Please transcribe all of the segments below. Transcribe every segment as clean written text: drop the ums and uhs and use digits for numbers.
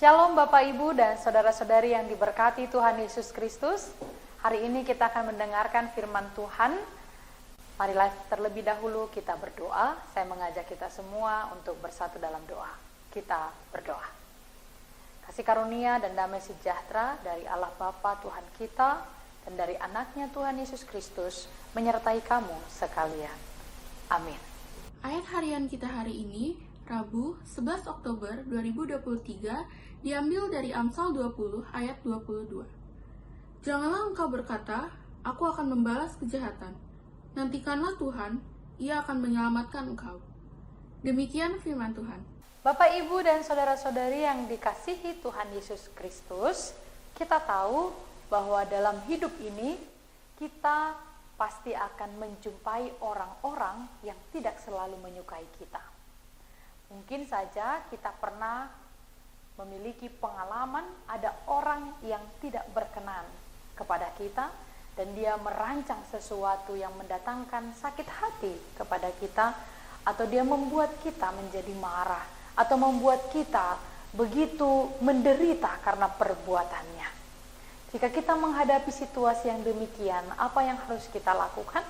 Shalom Bapak Ibu dan saudara-saudari yang diberkati Tuhan Yesus Kristus. Hari ini kita akan mendengarkan firman Tuhan. Marilah terlebih dahulu kita berdoa. Saya mengajak kita semua untuk bersatu dalam doa. Kita berdoa. Kasih karunia dan damai sejahtera dari Allah Bapa Tuhan kita dan dari anaknya Tuhan Yesus Kristus menyertai kamu sekalian. Amin. Ayat harian kita hari ini, Rabu 11 Oktober 2023, diambil dari Amsal 20 ayat 22. Janganlah engkau berkata, aku akan membalas kejahatan. Nantikanlah Tuhan, Ia akan menyelamatkan engkau. Demikian firman Tuhan. Bapak, Ibu, dan saudara-saudari yang dikasihi Tuhan Yesus Kristus, kita tahu bahwa dalam hidup ini kita pasti akan menjumpai orang-orang yang tidak selalu menyukai kita. Mungkin saja kita pernah memiliki pengalaman ada orang yang tidak berkenan kepada kita dan dia merancang sesuatu yang mendatangkan sakit hati kepada kita, atau dia membuat kita menjadi marah atau membuat kita begitu menderita karena perbuatannya. Jika kita menghadapi situasi yang demikian, apa yang harus kita lakukan?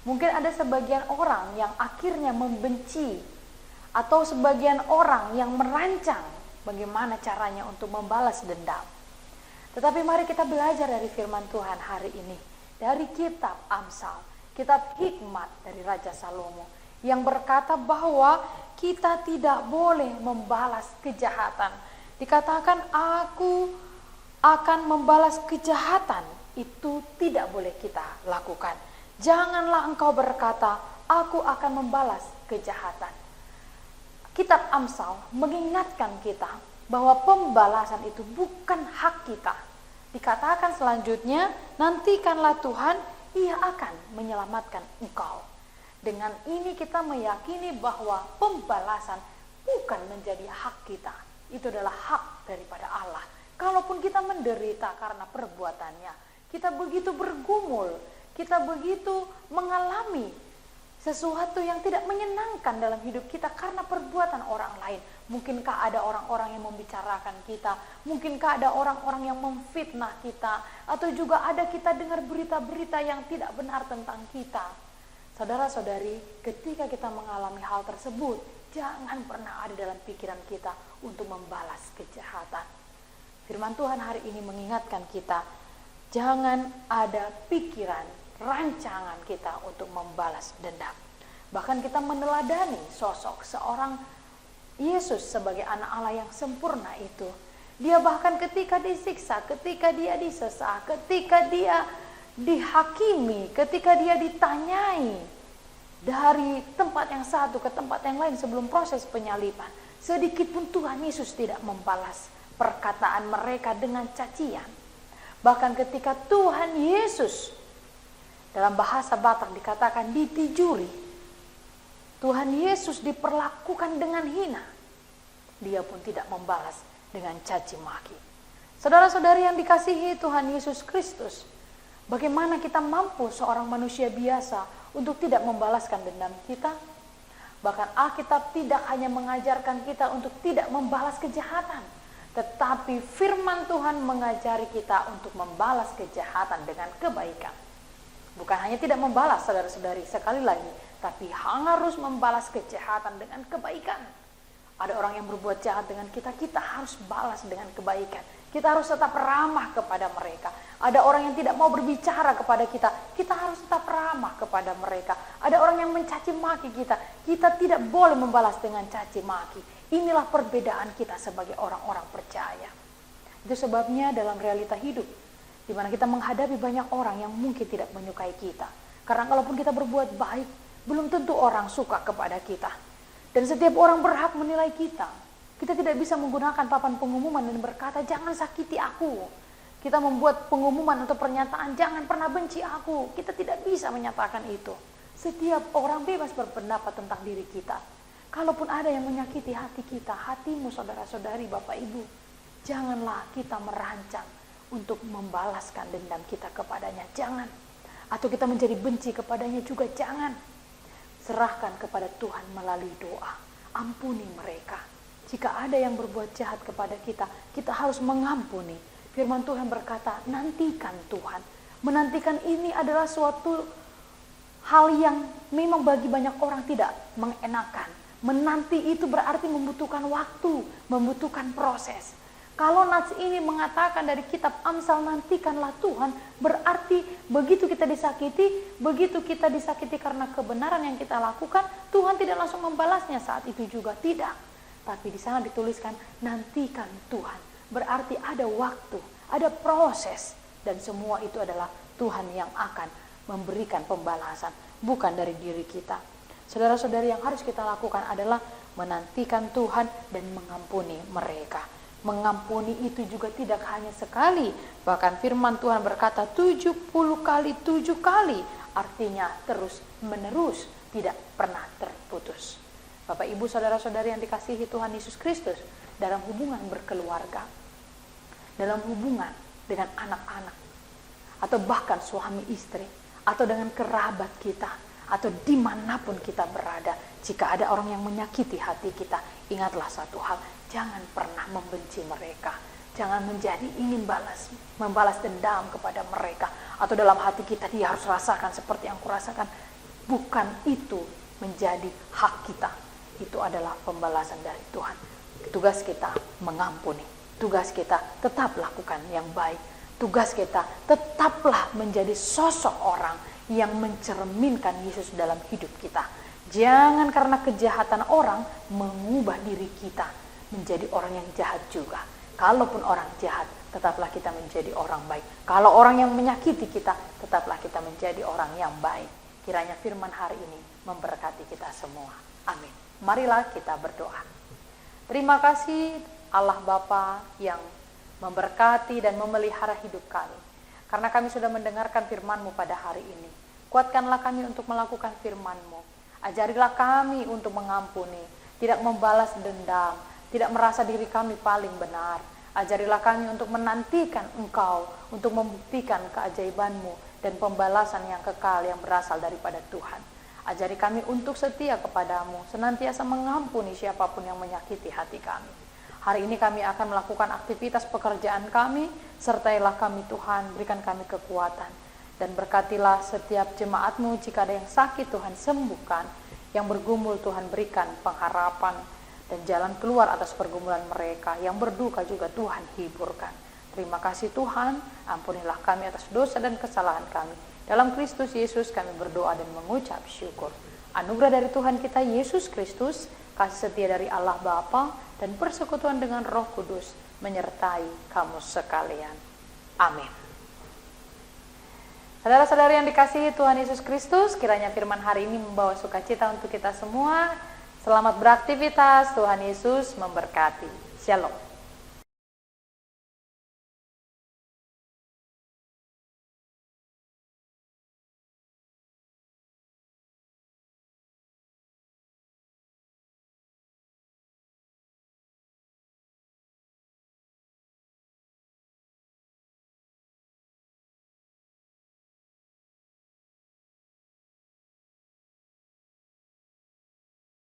Mungkin ada sebagian orang yang akhirnya membenci, atau sebagian orang yang merancang bagaimana caranya untuk membalas dendam. Tetapi mari kita belajar dari firman Tuhan hari ini, dari kitab Amsal, kitab hikmat dari Raja Salomo, yang berkata bahwa kita tidak boleh membalas kejahatan. Dikatakan aku akan membalas kejahatan, itu tidak boleh kita lakukan. Janganlah engkau berkata, aku akan membalas kejahatan. Kitab Amsal mengingatkan kita bahwa pembalasan itu bukan hak kita. Dikatakan selanjutnya, nantikanlah Tuhan, Ia akan menyelamatkan engkau. Dengan ini kita meyakini bahwa pembalasan bukan menjadi hak kita. Itu adalah hak daripada Allah. Kalaupun kita menderita karena perbuatannya, kita begitu bergumul, kita begitu mengalami sesuatu yang tidak menyenangkan dalam hidup kita karena perbuatan orang lain. Mungkinkah ada orang-orang yang membicarakan kita, mungkinkah ada orang-orang yang memfitnah kita, atau juga ada kita dengar berita-berita yang tidak benar tentang kita. Saudara-saudari, ketika kita mengalami hal tersebut, jangan pernah ada dalam pikiran kita untuk membalas kejahatan. Firman Tuhan hari ini mengingatkan kita, jangan ada pikiran, rancangan kita untuk membalas dendam. Bahkan kita meneladani sosok seorang Yesus sebagai anak Allah yang sempurna itu. Dia bahkan ketika disiksa, ketika dia disesah, ketika dia dihakimi, ketika dia ditanyai dari tempat yang satu ke tempat yang lain sebelum proses penyaliban, sedikit pun Tuhan Yesus tidak membalas perkataan mereka dengan cacian. Bahkan ketika Tuhan Yesus, dalam bahasa Batak dikatakan ditijuri, Tuhan Yesus diperlakukan dengan hina, dia pun tidak membalas dengan caci maki. Saudara-saudari yang dikasihi Tuhan Yesus Kristus, bagaimana kita mampu seorang manusia biasa untuk tidak membalaskan dendam kita. Bahkan Alkitab tidak hanya mengajarkan kita untuk tidak membalas kejahatan, tetapi firman Tuhan mengajari kita untuk membalas kejahatan dengan kebaikan. Bukan hanya tidak membalas, saudara-saudari, sekali lagi, tapi harus membalas kejahatan dengan kebaikan. Ada orang yang berbuat jahat dengan kita, kita harus balas dengan kebaikan. Kita harus tetap ramah kepada mereka. Ada orang yang tidak mau berbicara kepada kita, kita harus tetap ramah kepada mereka. Ada orang yang mencaci maki kita, kita tidak boleh membalas dengan caci maki. Inilah perbedaan kita sebagai orang-orang percaya. Itu sebabnya dalam realita hidup, di mana kita menghadapi banyak orang yang mungkin tidak menyukai kita. Karena kalaupun kita berbuat baik, belum tentu orang suka kepada kita. Dan setiap orang berhak menilai kita. Kita tidak bisa menggunakan papan pengumuman dan berkata, jangan sakiti aku. Kita membuat pengumuman atau pernyataan, jangan pernah benci aku. Kita tidak bisa menyatakan itu. Setiap orang bebas berpendapat tentang diri kita. Kalaupun ada yang menyakiti hati kita, hatimu saudara-saudari, Bapak Ibu, janganlah kita merancang untuk membalaskan dendam kita kepadanya. Jangan. Atau kita menjadi benci kepadanya juga jangan. Serahkan kepada Tuhan melalui doa. Ampuni mereka. Jika ada yang berbuat jahat kepada kita, kita harus mengampuni. Firman Tuhan berkata, nantikan Tuhan. Menantikan ini adalah suatu hal yang memang bagi banyak orang tidak mengenakan. Menanti itu berarti membutuhkan waktu, membutuhkan proses. Kalau nats ini mengatakan dari kitab Amsal, nantikanlah Tuhan, berarti begitu kita disakiti karena kebenaran yang kita lakukan, Tuhan tidak langsung membalasnya saat itu juga, tidak. Tapi di sana dituliskan, nantikan Tuhan. Berarti ada waktu, ada proses, dan semua itu adalah Tuhan yang akan memberikan pembalasan, bukan dari diri kita. Saudara-saudari, yang harus kita lakukan adalah menantikan Tuhan dan mengampuni mereka. Mengampuni itu juga tidak hanya sekali, bahkan firman Tuhan berkata 70 kali 7 kali, artinya terus menerus, tidak pernah terputus. Bapak Ibu saudara-saudari yang dikasihi Tuhan Yesus Kristus, dalam hubungan berkeluarga, dalam hubungan dengan anak-anak, atau bahkan suami istri, atau dengan kerabat kita, atau dimanapun kita berada, jika ada orang yang menyakiti hati kita, ingatlah satu hal, jangan pernah membenci mereka. Jangan menjadi ingin membalas dendam kepada mereka. Atau dalam hati kita, dia harus rasakan seperti yang kurasakan. Bukan itu menjadi hak kita. Itu adalah pembalasan dari Tuhan. Tugas kita mengampuni. Tugas kita tetap lakukan yang baik. Tugas kita tetaplah menjadi sosok orang yang mencerminkan Yesus dalam hidup kita. Jangan karena kejahatan orang mengubah diri kita menjadi orang yang jahat juga. Kalaupun orang jahat, tetaplah kita menjadi orang baik. Kalau orang yang menyakiti kita, tetaplah kita menjadi orang yang baik. Kiranya firman hari ini memberkati kita semua. Amin. Marilah kita berdoa. Terima kasih Allah Bapa yang memberkati dan memelihara hidup kami. Karena kami sudah mendengarkan firman-Mu pada hari ini. Kuatkanlah kami untuk melakukan firman-Mu. Ajarilah kami untuk mengampuni, tidak membalas dendam, tidak merasa diri kami paling benar. Ajarilah kami untuk menantikan Engkau, untuk membuktikan keajaiban-Mu dan pembalasan yang kekal yang berasal daripada Tuhan. Ajari kami untuk setia kepadamu, senantiasa mengampuni siapapun yang menyakiti hati kami. Hari ini kami akan melakukan aktivitas pekerjaan kami, sertailah kami Tuhan, berikan kami kekuatan. Dan berkatilah setiap jemaat-Mu, jika ada yang sakit Tuhan sembuhkan, yang bergumul Tuhan berikan pengharapan, dan jalan keluar atas pergumulan mereka, yang berduka juga Tuhan hiburkan. Terima kasih Tuhan, ampunilah kami atas dosa dan kesalahan kami. Dalam Kristus Yesus kami berdoa dan mengucap syukur. Anugerah dari Tuhan kita Yesus Kristus, kasih setia dari Allah Bapa, dan persekutuan dengan Roh Kudus menyertai kamu sekalian. Amin. Saudara-saudari yang dikasihi Tuhan Yesus Kristus, kiranya firman hari ini membawa sukacita untuk kita semua. Selamat beraktivitas, Tuhan Yesus memberkati. Shalom.